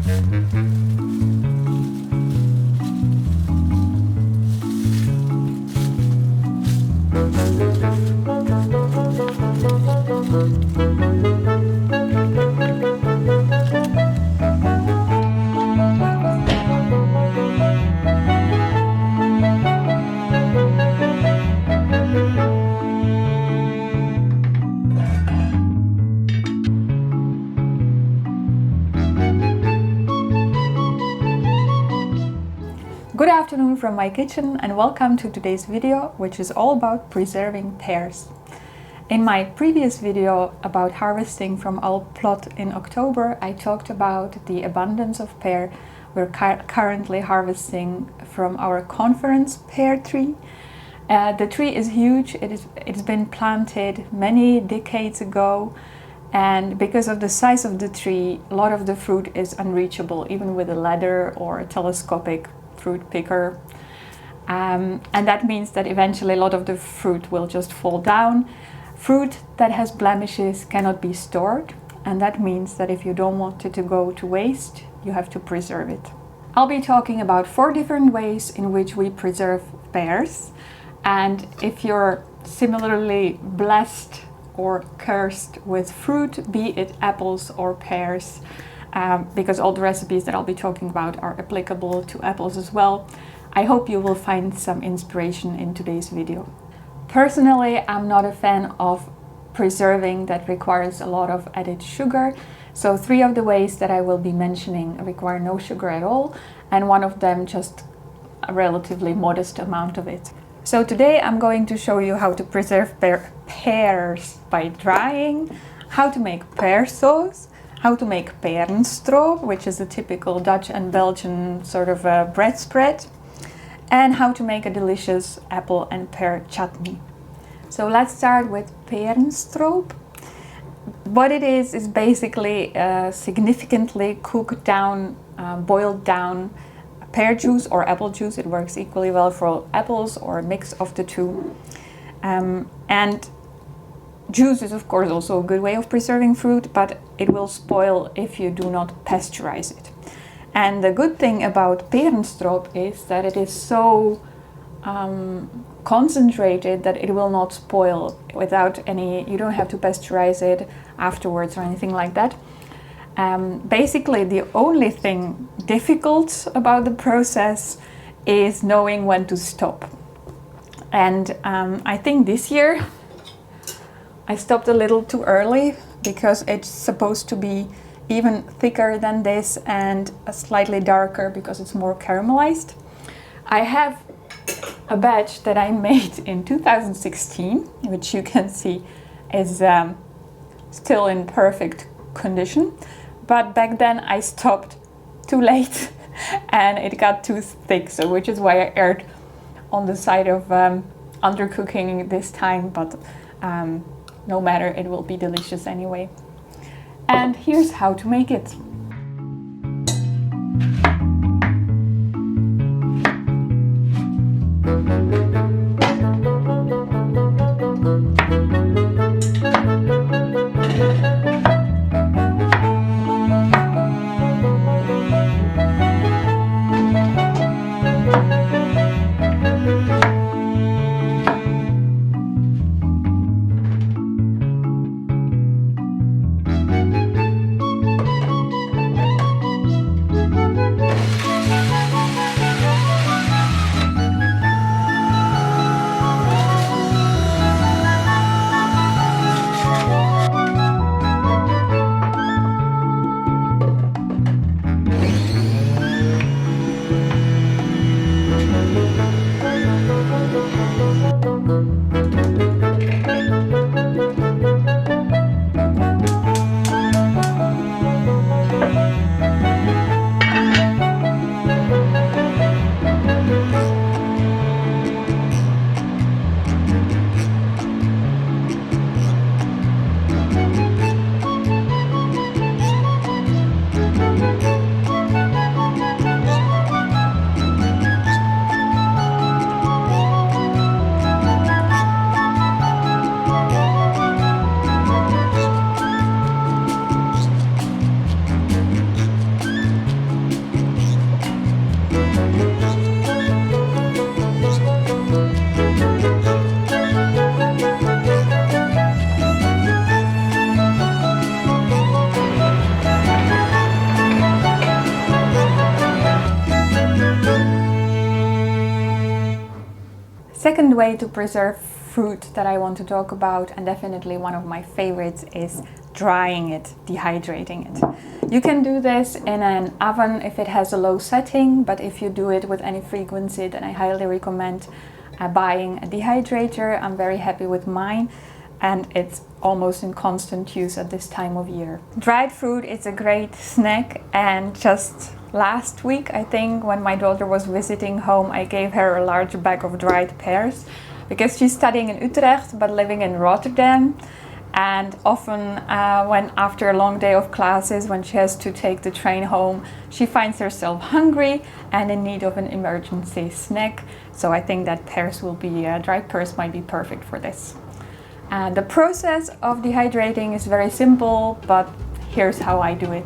Good afternoon from my kitchen and welcome to today's video, which is all about preserving pears. In my previous video about harvesting from our plot in October, I talked about the abundance of pear we're currently harvesting from our conference pear tree. The tree is huge. It's been planted many decades ago, and because of the size of the tree, a lot of the fruit is unreachable, even with a ladder or a telescopic fruit picker, and that means that eventually a lot of the fruit will just fall down. Fruit that has blemishes cannot be stored, and that means that if you don't want it to go to waste, you have to preserve it. I'll be talking about 4 different ways in which we preserve pears, and if you're similarly blessed or cursed with fruit, be it apples or pears, because all the recipes that I'll be talking about are applicable to apples as well. I hope you will find some inspiration in today's video. Personally, I'm not a fan of preserving that requires a lot of added sugar. So 3 of the ways that I will be mentioning require no sugar at all, and 1 of them just a relatively modest amount of it. So today I'm going to show you how to preserve pears by drying, how to make pear sauce, how to make perenstroop, which is a typical Dutch and Belgian sort of a bread spread, and how to make a delicious apple and pear chutney. So let's start with perenstroop. What it is basically significantly cooked down, boiled down pear juice or apple juice. It works equally well for apples or a mix of the two. And juice is of course also a good way of preserving fruit, but it will spoil if you do not pasteurize it. And the good thing about perenstroop is that it is so concentrated that it will not spoil without any, you don't have to pasteurize it afterwards or anything like that. Basically the only thing difficult about the process is knowing when to stop. And I think this year I stopped a little too early because it's supposed to be even thicker than this and slightly darker because it's more caramelized. I have a batch that I made in 2016, which you can see is still in perfect condition. But back then I stopped too late and it got too thick, so which is why I erred on the side of undercooking this time, but no matter, it will be delicious anyway. And here's how to make it. second way to preserve fruit that I want to talk about, and definitely one of my favorites, is drying it, dehydrating it. You can do this in an oven if it has a low setting, but if you do it with any frequency, then I highly recommend buying a dehydrator. I'm very happy with mine, and it's almost in constant use at this time of year. Dried fruit is a great snack, and just last week, I think, when my daughter was visiting home, I gave her a large bag of dried pears because she's studying in Utrecht but living in Rotterdam. And often when after a long day of classes, when she has to take the train home, she finds herself hungry and in need of an emergency snack. So I think that dried pears might be perfect for this. The process of dehydrating is very simple, but here's how I do it.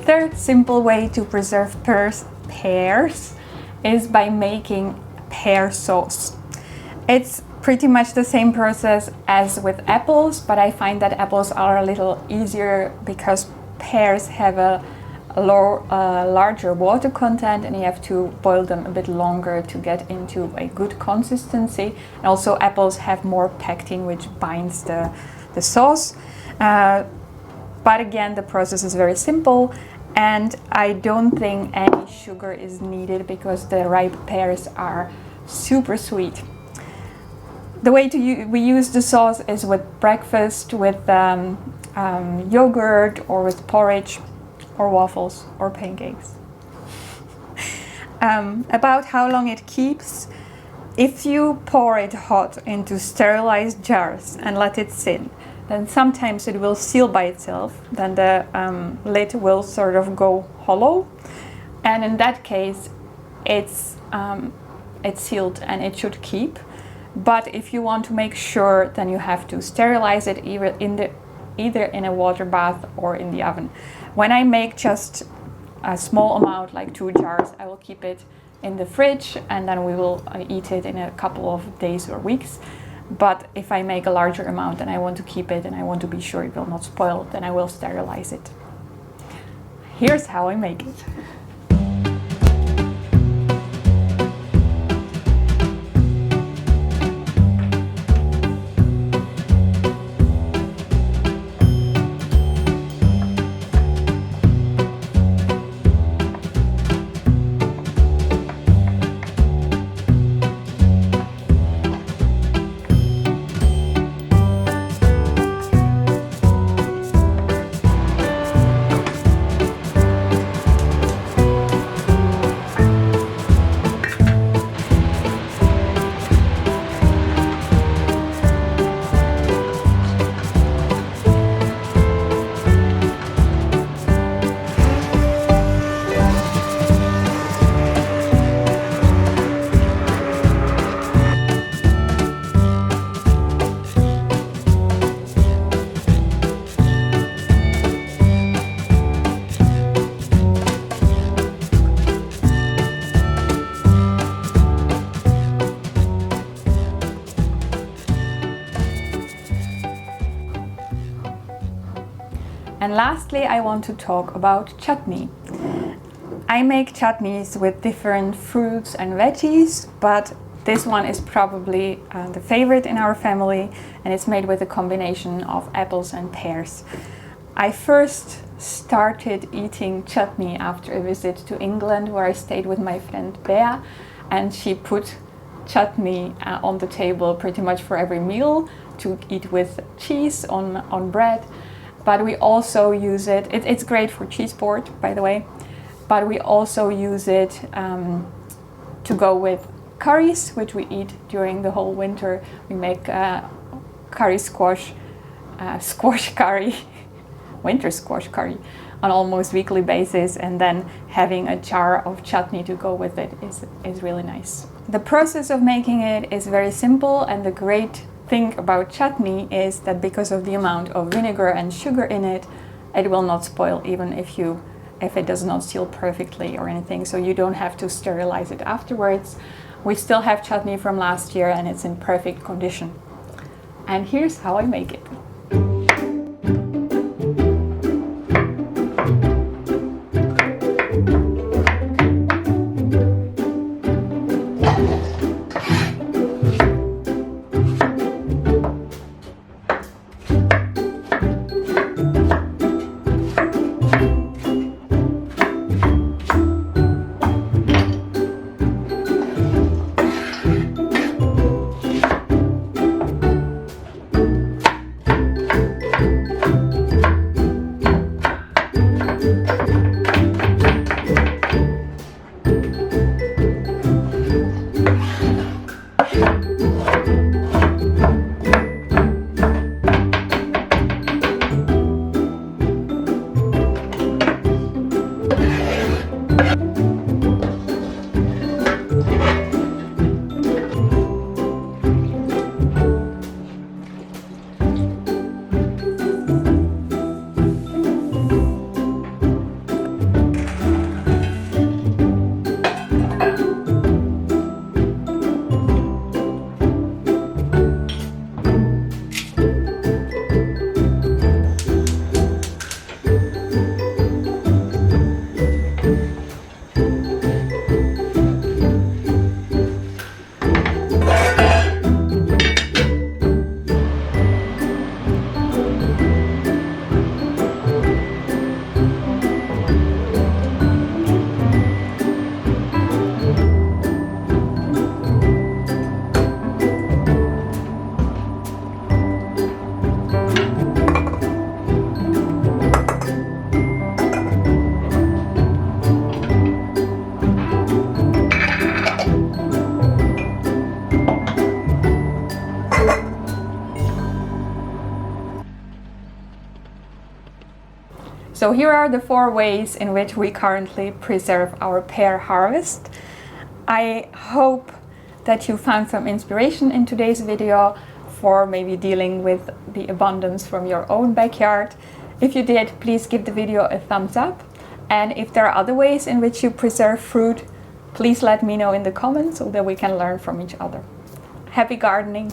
Third simple way to preserve pears is by making pear sauce. It's pretty much the same process as with apples, but I find that apples are a little easier because pears have a larger water content, and you have to boil them a bit longer to get into a good consistency. And also apples have more pectin, which binds the sauce. But again, the process is very simple, and I don't think any sugar is needed because the ripe pears are super sweet. The way we use the sauce is with breakfast, with yogurt, or with porridge, or waffles, or pancakes. About how long it keeps: if you pour it hot into sterilized jars and let it sit, then sometimes it will seal by itself, then the lid will sort of go hollow, and in that case it's sealed and it should keep. But if you want to make sure, then you have to sterilize it either in a water bath or in the oven. When I make just a small amount, like 2 jars, I will keep it in the fridge, and then we will eat it in a couple of days or weeks. But if I make a larger amount and I want to keep it and I want to be sure it will not spoil, then I will sterilize it. Here's how I make it. And lastly, I want to talk about chutney. I make chutneys with different fruits and veggies, but this one is probably the favorite in our family, and it's made with a combination of apples and pears. I first started eating chutney after a visit to England, where I stayed with my friend Bea, and she put chutney on the table pretty much for every meal to eat with cheese on bread. But we also use it, it's great for cheese board, by the way, but we also use it to go with curries, which we eat during the whole winter. We make curry squash curry, winter squash curry on almost weekly basis, and then having a jar of chutney to go with it is really nice. The process of making it is very simple, and the great thing about chutney is that because of the amount of vinegar and sugar in it, it will not spoil even if it does not seal perfectly or anything, so you don't have to sterilize it afterwards. We still have chutney from last year and it's in perfect condition. And here's how I make it. So here are the 4 ways in which we currently preserve our pear harvest. I hope that you found some inspiration in today's video for maybe dealing with the abundance from your own backyard. If you did, please give the video a thumbs up. And if there are other ways in which you preserve fruit, please let me know in the comments so that we can learn from each other. Happy gardening!